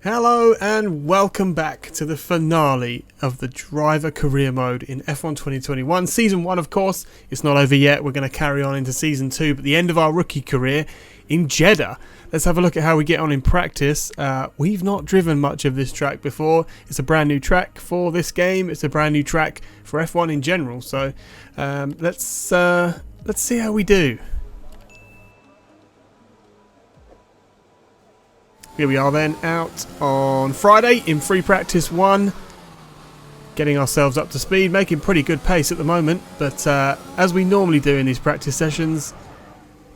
Hello and welcome back to the finale of the driver career mode in F1 2021. Season 1, of course, it's not over yet. We're going to carry on into Season 2, but the end of our rookie career in Jeddah. Let's have a look at how we get on in practice. We've not driven much of this track before. It's a brand new track for this game. It's a brand new track for F1 in general. So let's see how we do. Here we are then, out on Friday in free practice 1. Getting ourselves up to speed, making pretty good pace at the moment. But as we normally do in these practice sessions,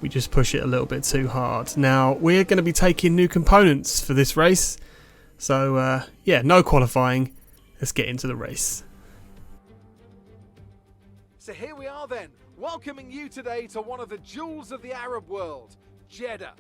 we just push it a little bit too hard. Now, we're going to be taking new components for this race. So, yeah, no qualifying. Let's get into the race. So here we are then, welcoming you today to one of the jewels of the Arab world, Jeddah.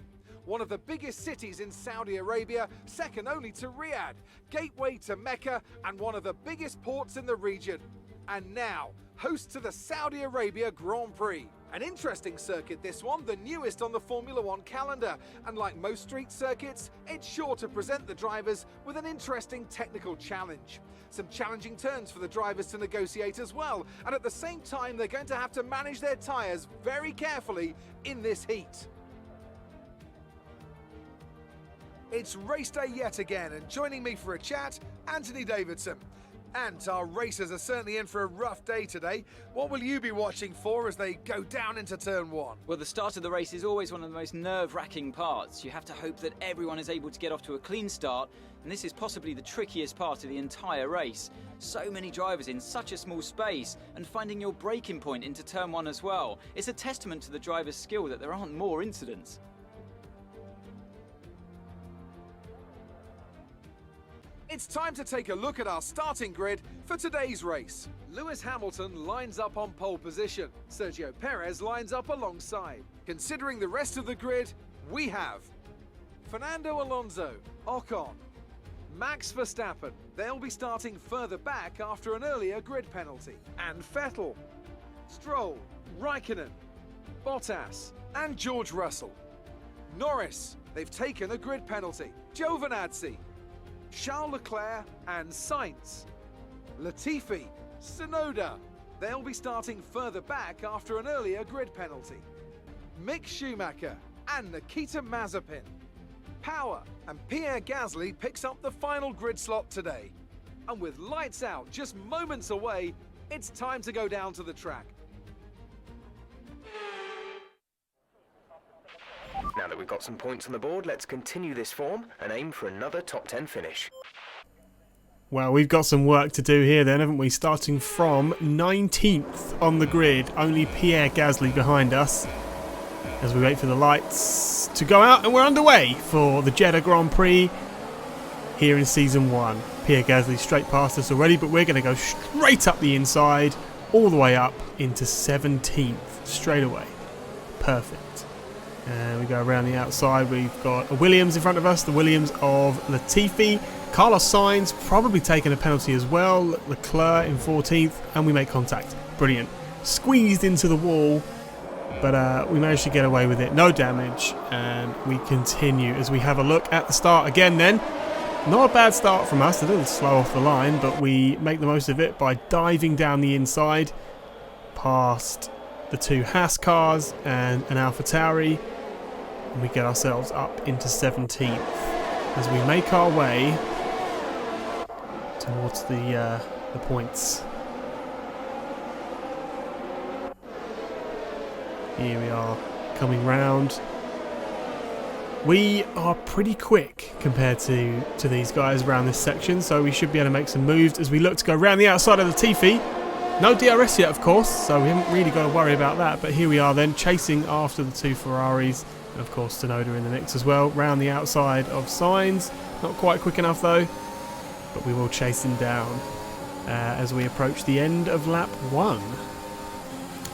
One of the biggest cities in Saudi Arabia, second only to Riyadh, gateway to Mecca, and one of the biggest ports in the region. And now, host to the Saudi Arabia Grand Prix. An interesting circuit this one, the newest on the Formula One calendar. And like most street circuits, it's sure to present the drivers with an interesting technical challenge. Some challenging turns for the drivers to negotiate as well. And at the same time, they're going to have to manage their tyres very carefully in this heat. It's race day yet again, and joining me for a chat, Anthony Davidson. And our racers are certainly in for a rough day today. What will you be watching for as they go down into turn 1? Well, the start of the race is always one of the most nerve-wracking parts. You have to hope that everyone is able to get off to a clean start, and this is possibly the trickiest part of the entire race. So many drivers in such a small space, and finding your braking point into turn 1 as well. It's a testament to the driver's skill that there aren't more incidents. It's time to take a look at our starting grid for today's race. Lewis Hamilton lines up on pole position. Sergio Perez lines up alongside. Considering the rest of the grid, we have Fernando Alonso, Ocon, Max Verstappen. They'll be starting further back after an earlier grid penalty. And Vettel, Stroll, Raikkonen, Bottas, and George Russell. Norris, they've taken a grid penalty. Giovinazzi, Charles Leclerc and Sainz. Latifi, Tsunoda. They'll be starting further back after an earlier grid penalty. Mick Schumacher and Nikita Mazepin. Power and Pierre Gasly picks up the final grid slot today. And with lights out just moments away, it's time to go down to the track. Now that we've got some points on the board, let's continue this form and aim for another top 10 finish. Well, we've got some work to do here then, haven't we? Starting from 19th on the grid, only Pierre Gasly behind us. As we wait for the lights to go out, and we're underway for the Jeddah Grand Prix here in Season 1. Pierre Gasly straight past us already, but we're going to go straight up the inside, all the way up into 17th, straight away. Perfect. And we go around the outside. We've got a Williams in front of us, the Williams of Latifi. Carlos Sainz probably taking a penalty as well. Leclerc in 14th, and we make contact. Brilliant. Squeezed into the wall, but we managed to get away with it. No damage, and we continue as we have a look at the start again then. Not a bad start from us, a little slow off the line, but we make the most of it by diving down the inside past the two Haas cars and an AlphaTauri. And we get ourselves up into 17th as we make our way towards the points. Here we are coming round. We are pretty quick compared to these guys around this section, so we should be able to make some moves as we look to go around the outside of Latifi. No DRS yet, of course, so we haven't really got to worry about that, but here we are then, chasing after the two Ferraris. And of course Tsunoda in the mix as well, round the outside of Sainz. Not quite quick enough though, but we will chase him down as we approach the end of lap 1.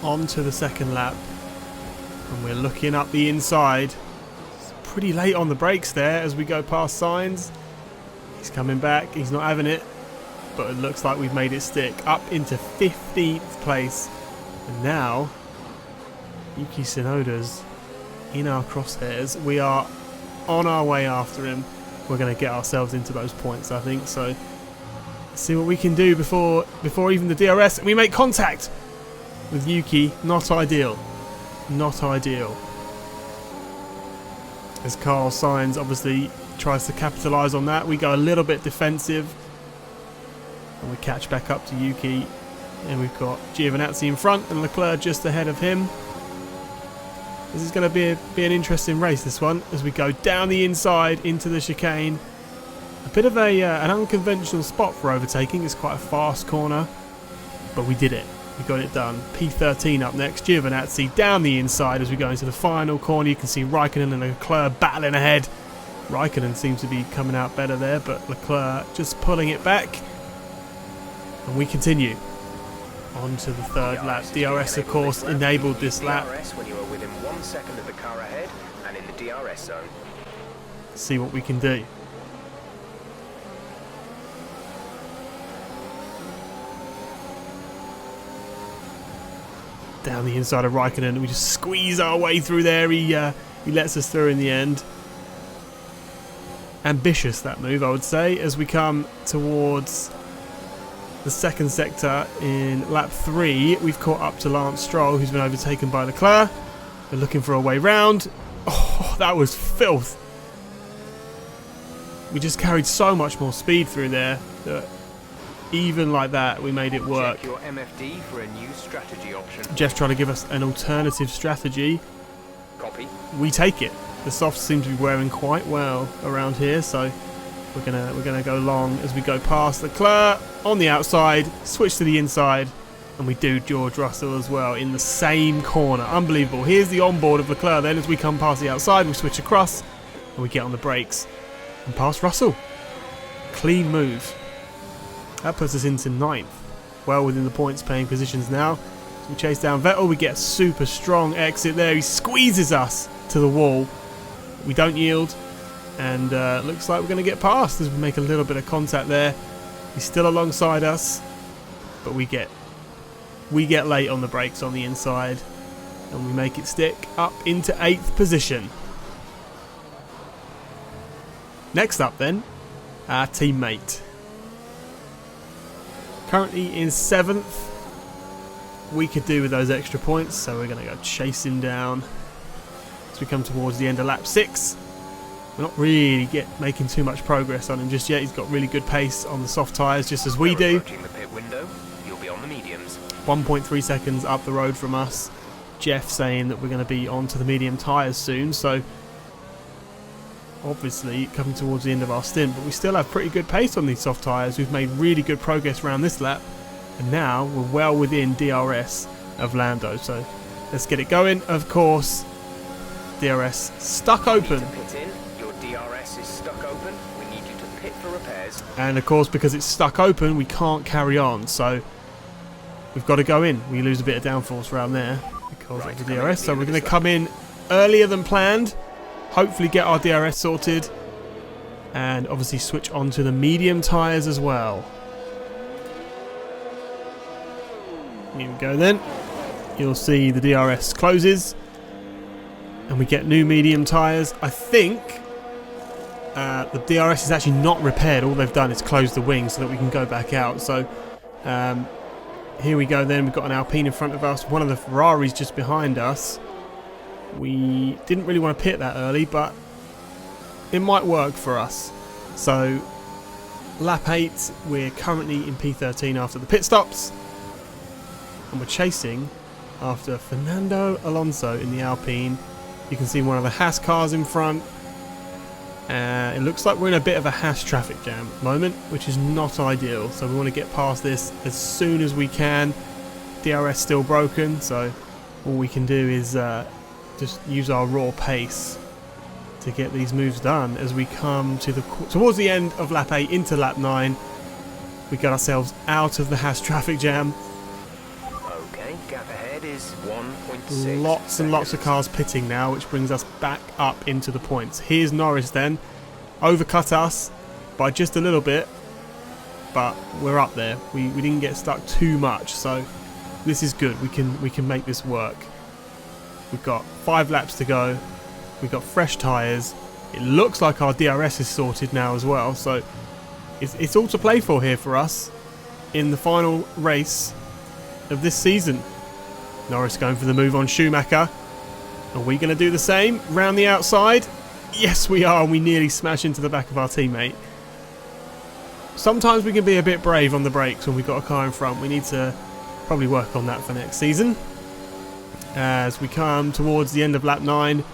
On to the second lap, and we're looking up the inside. It's pretty late on the brakes there as we go past Sainz. He's coming back, he's not having it, but it looks like we've made it stick. Up into 15th place, and now Yuki Tsunoda's in our crosshairs. We are on our way after him. we're going to get ourselves into those points, I think. So let's see what we can do before even the DRS. And we make contact with Yuki. Not ideal. Not ideal. As Carl Sainz obviously tries to capitalise on that. We go a little bit defensive. And we catch back up to Yuki. And we've got Giovinazzi in front and Leclerc just ahead of him. This is going to be an interesting race, this one, as we go down the inside into the chicane. A bit of an unconventional spot for overtaking. It's quite a fast corner, but we did it. We got it done. P13 up next. Giovinazzi down the inside as we go into the final corner. You can see Raikkonen and Leclerc battling ahead. Raikkonen seems to be coming out better there, but Leclerc just pulling it back. And we continue on to the third lap. DRS, of course, enabled this lap. When you were within 1 second of the car ahead and in the DRS zone. See what we can do. Down the inside of Raikkonen, we just squeeze our way through there. He lets us through in the end. Ambitious, that move, I would say, as we come towards the second sector in lap 3. We've caught up to Lance Stroll, who's been overtaken by Leclerc. We're looking for a way round. Oh, that was filth. We just carried so much more speed through there that even like that, we made it work. Check your MFD for a new strategy option. Jeff trying to give us an alternative strategy. Copy. We take it. The softs seem to be wearing quite well around here, so we're gonna go long as we go past Leclerc on the outside, switch to the inside, and we do George Russell as well in the same corner. Unbelievable. Here's the onboard of Leclerc then as we come past the outside. We switch across and we get on the brakes and pass Russell. Clean move. That puts us into 9th. Well within the points paying positions now. So we chase down Vettel. We get a super strong exit there. He squeezes us to the wall. We don't yield. And looks like we're going to get past as we make a little bit of contact there. He's still alongside us. But we get late on the brakes on the inside. And we make it stick up into 8th position. Next up then, our teammate. Currently in 7th. We could do with those extra points, so we're going to go chase him down as we come towards the end of lap 6. We're not really making too much progress on him just yet. He's got really good pace on the soft tyres, just as we do. Approaching the pit window, you'll be on the mediums. 1.3 seconds up the road from us. Jeff saying that we're going to be onto the medium tyres soon, so obviously coming towards the end of our stint, but we still have pretty good pace on these soft tyres. We've made really good progress around this lap, and now we're well within DRS of Lando, so let's get it going. Of course, DRS stuck open. Pit in. Your DRS is stuck open. We need you to pit for repairs. And of course, because it's stuck open, we can't carry on, so we've got to go in. We lose a bit of downforce around there because of the DRS, so we're going to come in earlier than planned. Hopefully get our DRS sorted and obviously switch on to the medium tyres as well. Here we go then. You'll see the DRS closes and we get new medium tyres. I think the DRS is actually not repaired. All they've done is close the wing so that we can go back out. So here we go then. We've got an Alpine in front of us. One of the Ferraris just behind us. We didn't really want to pit that early, but it might work for us. So lap 8, we're currently in P13 after the pit stops, and we're chasing after Fernando Alonso in the Alpine. You can see one of the Haas cars in front. It looks like we're in a bit of a Haas traffic jam at the moment, which is not ideal, so we want to get past this as soon as we can. DRS still broken, so all we can do is just use our raw pace to get these moves done. As we come to towards the end of lap 8 into lap 9, we got ourselves out of the Haas traffic jam. Okay, gap ahead is 1.6. Lots and lots of cars pitting now, which brings us back up into the points. Here's Norris then, overcut us by just a little bit, but we're up there. We didn't get stuck too much, so this is good. We can make this work. We've got 5 laps to go. We've got fresh tyres. It looks like our DRS is sorted now as well, so it's all to play for here for us in the final race of this season. Norris going for the move on Schumacher. Are we going to do the same? Round the outside? Yes, we are. We nearly smash into the back of our teammate. Sometimes we can be a bit brave on the brakes when we've got a car in front. We need to probably work on that for next season. As we come towards the end of lap 9,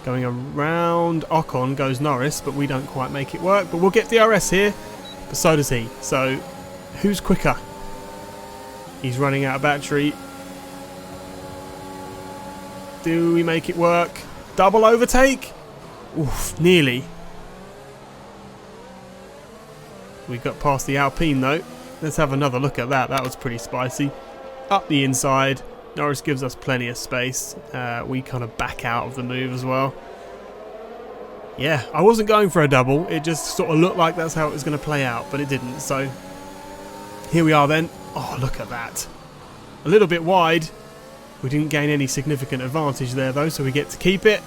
going around Ocon goes Norris, but we don't quite make it work. But we'll get DRS here, but so does he. So who's quicker? He's running out of battery. Do we make it work? Double overtake? Oof, nearly. We got past the Alpine though. Let's have another look at that. That was pretty spicy. Up the inside. Norris gives us plenty of space. We kind of back out of the move as well. Yeah, I wasn't going for a double. It just sort of looked like that's how it was going to play out, but it didn't. So here we are then. Oh, look at that. A little bit wide. We didn't gain any significant advantage there though, so we get to keep it.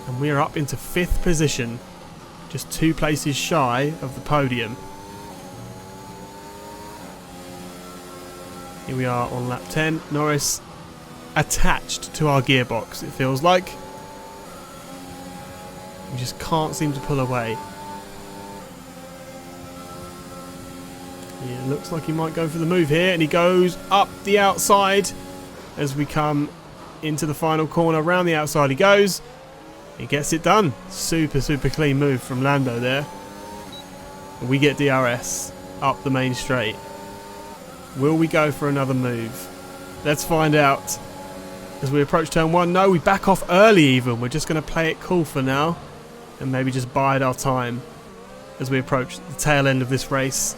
And we're up into 5th position. Just 2 places shy of the podium. Here we are on lap 10. Norris attached to our gearbox, it feels like. We just can't seem to pull away. Yeah, looks like he might go for the move here, and he goes up the outside as we come into the final corner. Round the outside he goes. He gets it done. Super, super clean move from Lando there. We get DRS up the main straight. Will we go for another move? Let's find out as we approach turn 1. No, we back off early even. We're just going to play it cool for now and maybe just bide our time as we approach the tail end of this race.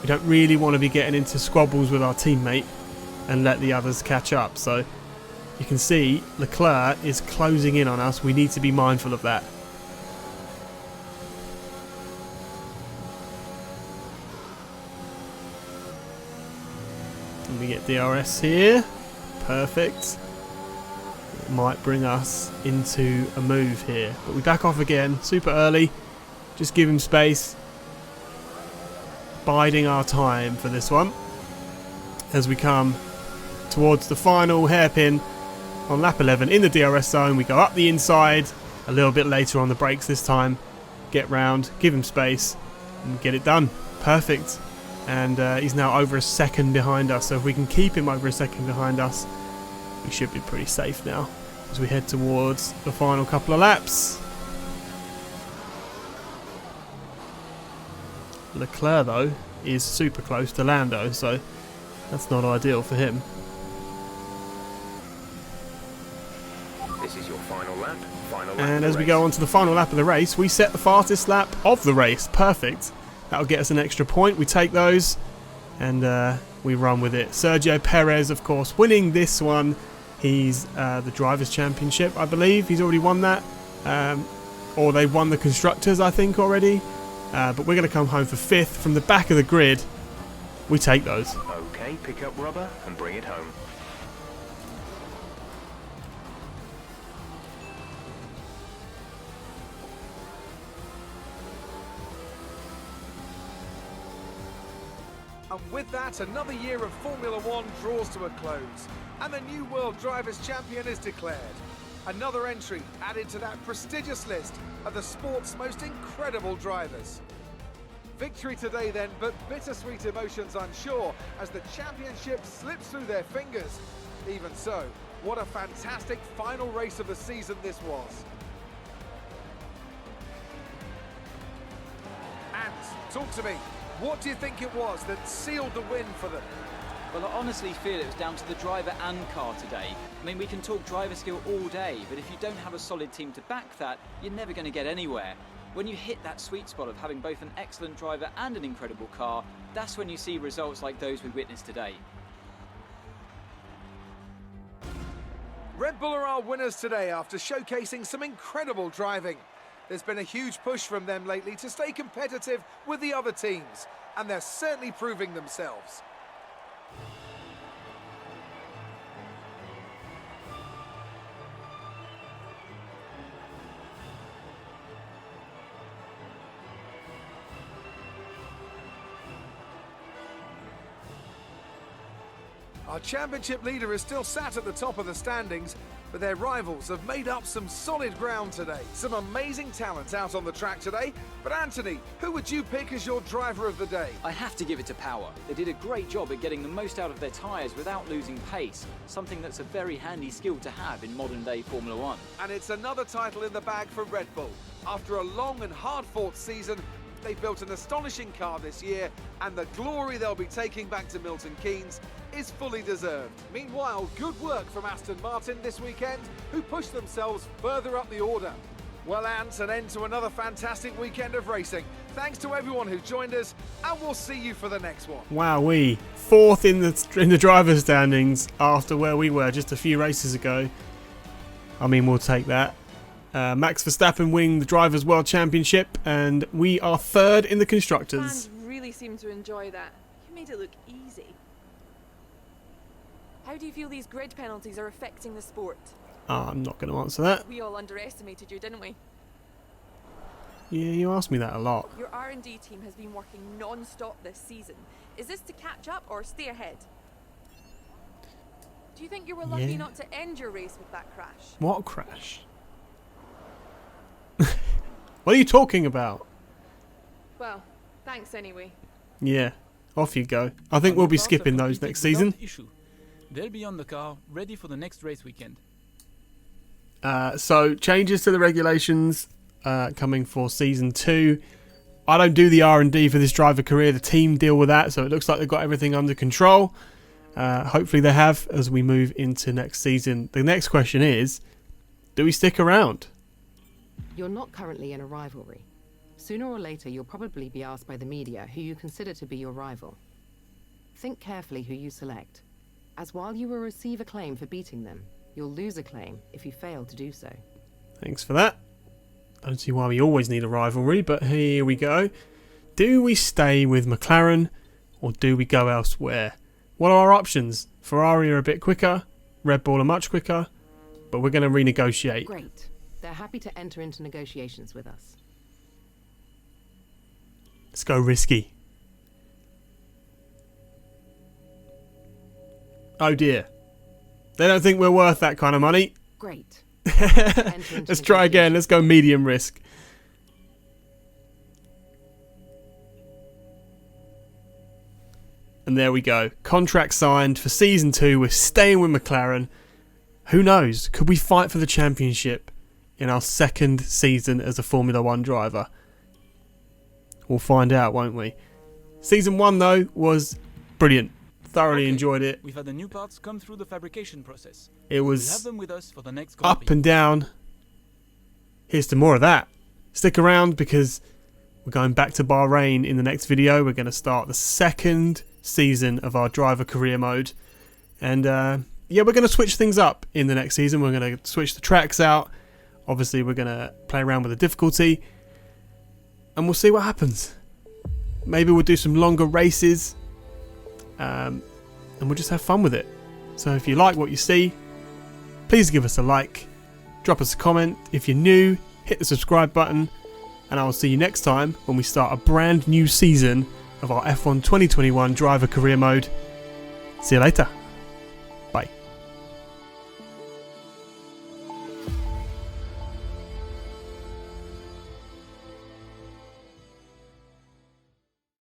We don't really want to be getting into squabbles with our teammate and let the others catch up. So you can see Leclerc is closing in on us. We need to be mindful of that. And we get DRS here. Perfect. It might bring us into a move here. But we back off again super early. Just give him space. Biding our time for this one. As we come towards the final hairpin on lap 11 in the DRS zone, we go up the inside a little bit later on the brakes this time. Get round, give him space, and get it done. Perfect. And he's now over a second behind us. So if we can keep him over a second behind us, we should be pretty safe now as we head towards the final couple of laps. Leclerc though is super close to Lando, so that's not ideal for him. This is your final lap. And as we go on to the final lap of the race, we set the fastest lap of the race. Perfect. That'll get us an extra point. We take those and we run with it. Sergio Perez, of course, winning this one. He's the Drivers' Championship, I believe. He's already won that. Or they've won the Constructors, I think, already. But we're going to come home for 5th from the back of the grid. We take those. Okay, pick up rubber and bring it home. And with that, another year of Formula One draws to a close, and the new World Drivers' Champion is declared. Another entry added to that prestigious list of the sport's most incredible drivers. Victory today then, but bittersweet emotions, I'm sure, as the championship slips through their fingers. Even so, what a fantastic final race of the season this was. And talk to me. What do you think it was that sealed the win for them? Well, I honestly feel it was down to the driver and car today. I mean, we can talk driver skill all day, but if you don't have a solid team to back that, you're never going to get anywhere. When you hit that sweet spot of having both an excellent driver and an incredible car, that's when you see results like those we witnessed today. Red Bull are our winners today after showcasing some incredible driving. There's been a huge push from them lately to stay competitive with the other teams, and they're certainly proving themselves. Our championship leader is still sat at the top of the standings, but their rivals have made up some solid ground today. Some amazing talent out on the track today. But Anthony, who would you pick as your driver of the day? I have to give it to Power. They did a great job at getting the most out of their tyres without losing pace, something that's a very handy skill to have in modern-day Formula One. And it's another title in the bag for Red Bull. After a long and hard-fought season, they built an astonishing car this year, and the glory they'll be taking back to Milton Keynes is fully deserved. Meanwhile, good work from Aston Martin this weekend, who pushed themselves further up the order. Well, Ant, an end to another fantastic weekend of racing. Thanks to everyone who joined us, and we'll see you for the next one. Wowee. 4th in the driver's standings after where we were just a few races ago. I mean, we'll take that. Max Verstappen winning the Drivers' World Championship, and we are 3rd in the Constructors. Fans really seem to enjoy that. You made it look easy. How do you feel these grid penalties are affecting the sport? I'm not going to answer that. We all underestimated you, didn't we? Yeah, you ask me that a lot. Your R&D team has been working non-stop this season. Is this to catch up or stay ahead? Do you think you were lucky not to end your race with that crash? What crash? What are you talking about? Well, thanks anyway. Yeah, off you go. I think we'll be skipping those next season. They'll be on the car, ready for the next race weekend. So, changes to the regulations coming for Season 2. I don't do the R&D for this driver career. The team deal with that, so it looks like they've got everything under control. Hopefully they have as we move into next season. The next question is, do we stick around? You're not currently in a rivalry. Sooner or later, you'll probably be asked by the media who you consider to be your rival. Think carefully who you select, as while you will receive acclaim for beating them, you'll lose acclaim if you fail to do so. Thanks for that. Don't see why we always need a rivalry, but here we go. Do we stay with McLaren, or do we go elsewhere? What are our options? Ferrari are a bit quicker, Red Bull are much quicker, but we're going to renegotiate. Great. They're happy to enter into negotiations with us. Let's go risky. Oh dear. They don't think we're worth that kind of money. Great. Let's try again. Let's go medium risk. And there we go. Contract signed for Season 2. We're staying with McLaren. Who knows? Could we fight for the championship in our 2nd season as a Formula 1 driver? We'll find out, won't we? Season 1, though, was brilliant. Thoroughly enjoyed it. We've had the new parts come through the fabrication process. It was We'll have them with us for the next Grand up Prix. and down. Here's to more of that. Stick around because we're going back to Bahrain in the next video. We're going to start the 2nd season of our driver career mode. And yeah, we're going to switch things up in the next season. We're going to switch the tracks out. Obviously, we're going to play around with the difficulty. And we'll see what happens. Maybe we'll do some longer races. And we'll just have fun with it. So if you like what you see, please give us a like. Drop us a comment. If you're new, hit the subscribe button. And I will see you next time when we start a brand new season of our F1 2021 driver career mode. See you later.